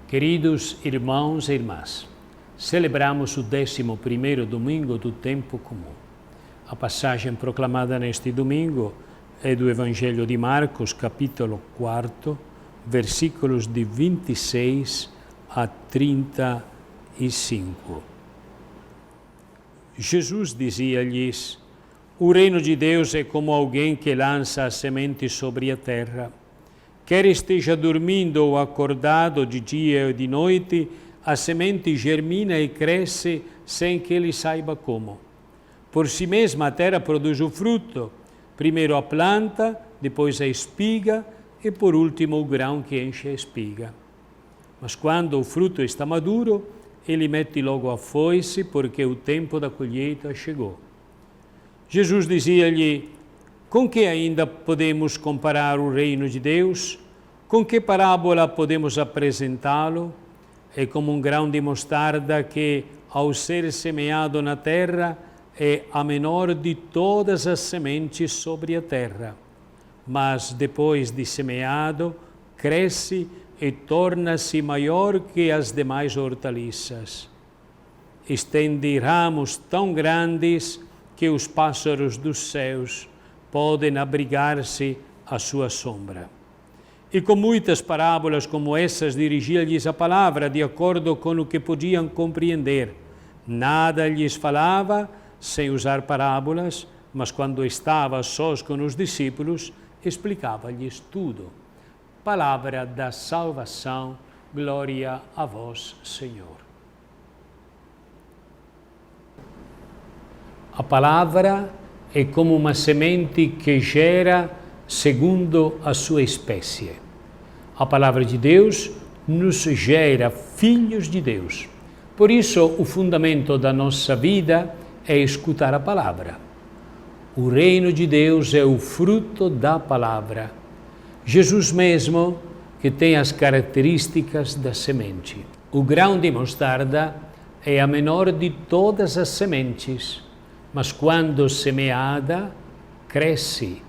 Queridos irmãos e irmãs, celebramos o 11º domingo do tempo comum. A passagem proclamada neste domingo é do Evangelho de Marcos, capítulo 4, versículos de 26 a 35. Jesus dizia-lhes: o reino de Deus é como alguém que lança a semente sobre a terra. Quer esteja dormindo ou acordado de dia ou de noite, a semente germina e cresce sem que ele saiba como. Por si mesma a terra produz o fruto, primeiro a planta, depois a espiga e por último o grão que enche a espiga. Mas quando o fruto está maduro, ele mete logo a foice, porque o tempo da colheita chegou. Jesus dizia-lhe: com que ainda podemos comparar o reino de Deus? Com que parábola podemos apresentá-lo? É como um grão de mostarda que, ao ser semeado na terra, é a menor de todas as sementes sobre a terra. Mas depois de semeado, cresce e torna-se maior que as demais hortaliças. Estende ramos tão grandes que os pássaros dos céus podem abrigar-se à sua sombra. E com muitas parábolas como essas dirigia-lhes a palavra de acordo com o que podiam compreender. Nada lhes falava sem usar parábolas, mas quando estava a sós com os discípulos, explicava-lhes tudo. Palavra da salvação, glória a vós, Senhor. A palavra é como uma semente que gera segundo a sua espécie. A palavra de Deus nos gera filhos de Deus. Por isso, o fundamento da nossa vida é escutar a palavra. O reino de Deus é o fruto da palavra. Jesus mesmo, que tem as características da semente. O grão de mostarda é a menor de todas as sementes, mas quando semeada, cresce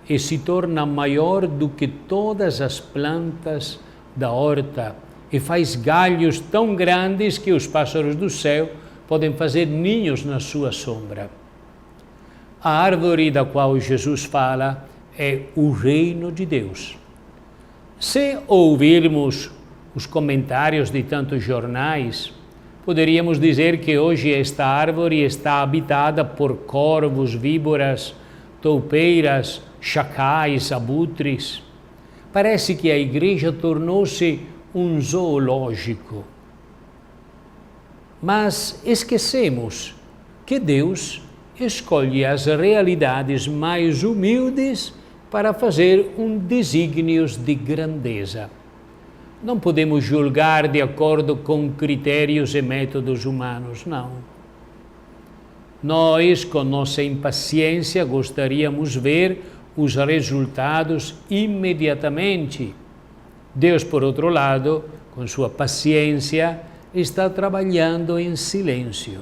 e se torna maior do que todas as plantas da horta e faz galhos tão grandes que os pássaros do céu podem fazer ninhos na sua sombra. A árvore da qual Jesus fala é o reino de Deus. Se ouvirmos os comentários de tantos jornais, poderíamos dizer que hoje esta árvore está habitada por corvos, víboras, toupeiras, chacais, abutres. Parece que a igreja tornou-se um zoológico. Mas esquecemos que Deus escolhe as realidades mais humildes para fazer desígnios de grandeza. Não podemos julgar de acordo com critérios e métodos humanos, não. Nós, com nossa impaciência, gostaríamos ver os resultados imediatamente. Deus, por outro lado, com sua paciência, está trabalhando em silêncio.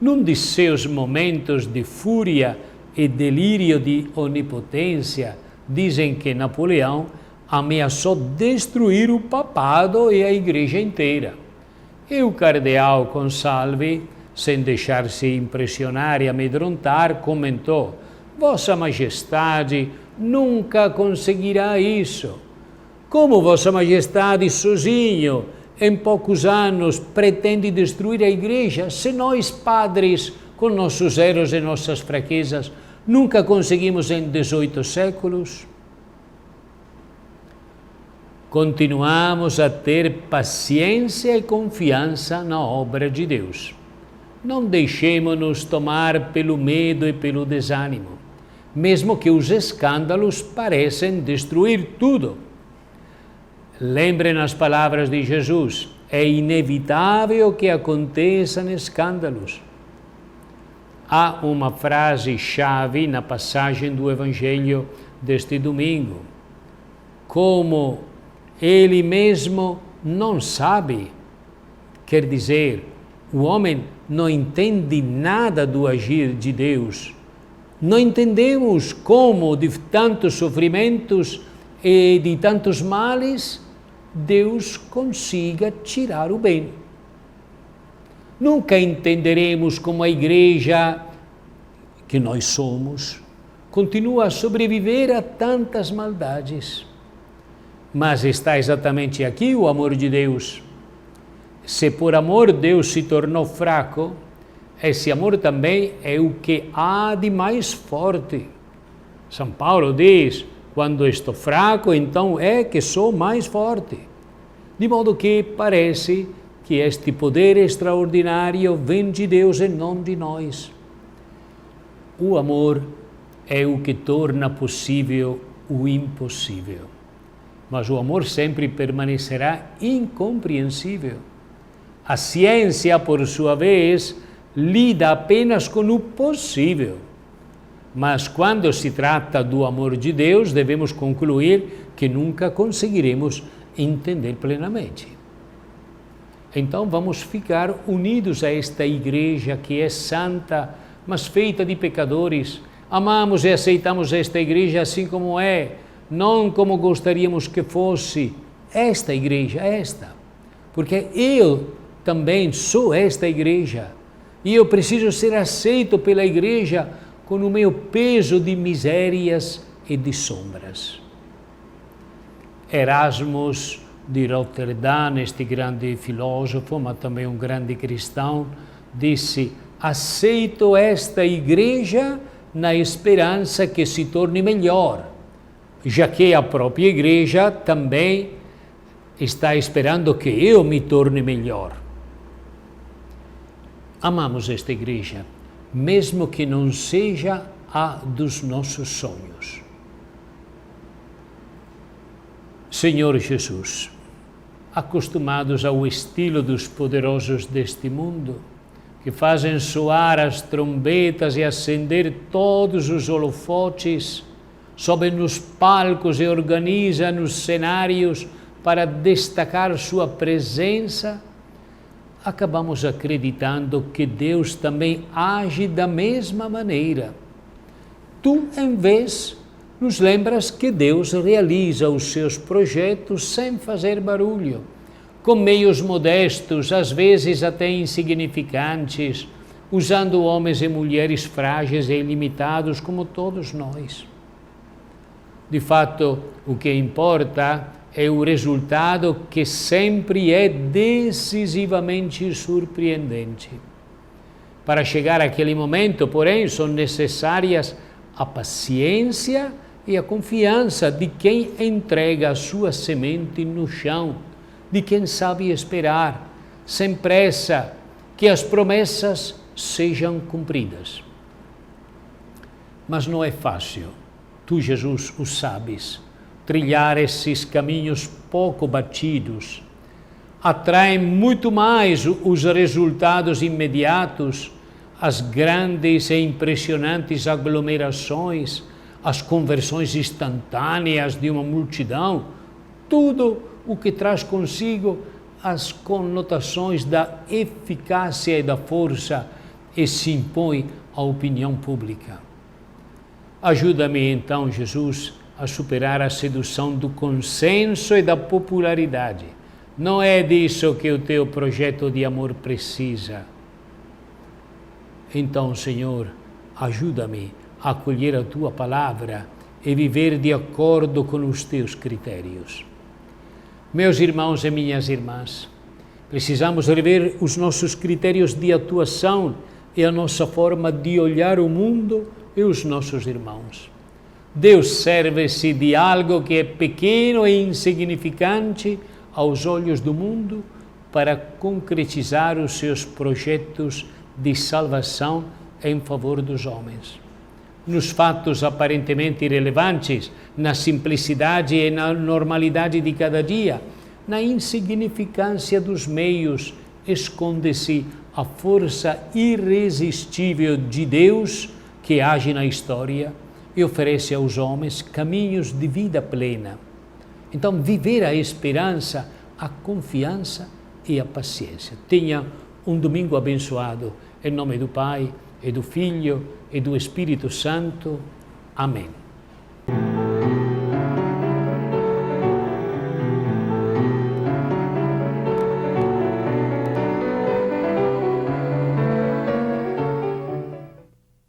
Num de seus momentos de fúria e delírio de onipotência, dizem que Napoleão ameaçou destruir o papado e a igreja inteira. E o cardeal Consalvi, sem deixar-se impressionar e amedrontar, comentou: Vossa Majestade nunca conseguirá isso. Como Vossa Majestade sozinho, em poucos anos, pretende destruir a igreja, se nós, padres, com nossos erros e nossas fraquezas, nunca conseguimos em 18 séculos? Continuamos a ter paciência e confiança na obra de Deus. Não deixemos-nos tomar pelo medo e pelo desânimo, mesmo que os escândalos parecem destruir tudo. Lembrem as palavras de Jesus: é inevitável que aconteçam escândalos. Há uma frase-chave na passagem do Evangelho deste domingo: como ele mesmo não sabe, quer dizer, o homem não entende nada do agir de Deus. Não entendemos como de tantos sofrimentos e de tantos males Deus consiga tirar o bem. Nunca entenderemos como a igreja que nós somos continua a sobreviver a tantas maldades. Mas está exatamente aqui o amor de Deus. Se por amor Deus se tornou fraco, esse amor também é o que há de mais forte. São Paulo diz, quando estou fraco, então é que sou mais forte. De modo que parece que este poder extraordinário vem de Deus e não de nós. O amor é o que torna possível o impossível. Mas o amor sempre permanecerá incompreensível. A ciência, por sua vez, lida apenas com o possível. Mas quando se trata do amor de Deus, devemos concluir que nunca conseguiremos entender plenamente. Então vamos ficar unidos a esta igreja que é santa, mas feita de pecadores. Amamos e aceitamos esta igreja assim como é, não como gostaríamos que fosse. Esta igreja, esta. Porque eu também sou esta igreja. E eu preciso ser aceito pela igreja com o meu peso de misérias e de sombras. Erasmus de Roterdã, este grande filósofo, mas também um grande cristão, disse: aceito esta igreja na esperança que se torne melhor, já que a própria igreja também está esperando que eu me torne melhor. Amamos esta igreja, mesmo que não seja a dos nossos sonhos. Senhor Jesus, acostumados ao estilo dos poderosos deste mundo, que fazem soar as trombetas e acender todos os holofotes, sobem nos palcos e organizam os cenários para destacar sua presença, acabamos acreditando que Deus também age da mesma maneira. Tu, em vez, nos lembras que Deus realiza os seus projetos sem fazer barulho, com meios modestos, às vezes até insignificantes, usando homens e mulheres frágeis e ilimitados como todos nós. De fato, o que importa é o resultado, que sempre é decisivamente surpreendente. Para chegar àquele momento, porém, são necessárias a paciência e a confiança de quem entrega a sua semente no chão, de quem sabe esperar, sem pressa, que as promessas sejam cumpridas. Mas não é fácil, tu, Jesus, o sabes, trilhar esses caminhos pouco batidos. Atraem muito mais os resultados imediatos, as grandes e impressionantes aglomerações, as conversões instantâneas de uma multidão, tudo o que traz consigo as conotações da eficácia e da força e se impõe à opinião pública. Ajuda-me então, Jesus, a superar a sedução do consenso e da popularidade. Não é disso que o teu projeto de amor precisa. Então, Senhor, ajuda-me a acolher a tua palavra e viver de acordo com os teus critérios. Meus irmãos e minhas irmãs, precisamos rever os nossos critérios de atuação e a nossa forma de olhar o mundo e os nossos irmãos. Deus serve-se de algo que é pequeno e insignificante aos olhos do mundo para concretizar os seus projetos de salvação em favor dos homens. Nos fatos aparentemente irrelevantes, na simplicidade e na normalidade de cada dia, na insignificância dos meios, esconde-se a força irresistível de Deus que age na história e oferece aos homens caminhos de vida plena. Então, viver a esperança, a confiança e a paciência. Tenha um domingo abençoado. Em nome do Pai, e do Filho, e do Espírito Santo. Amém.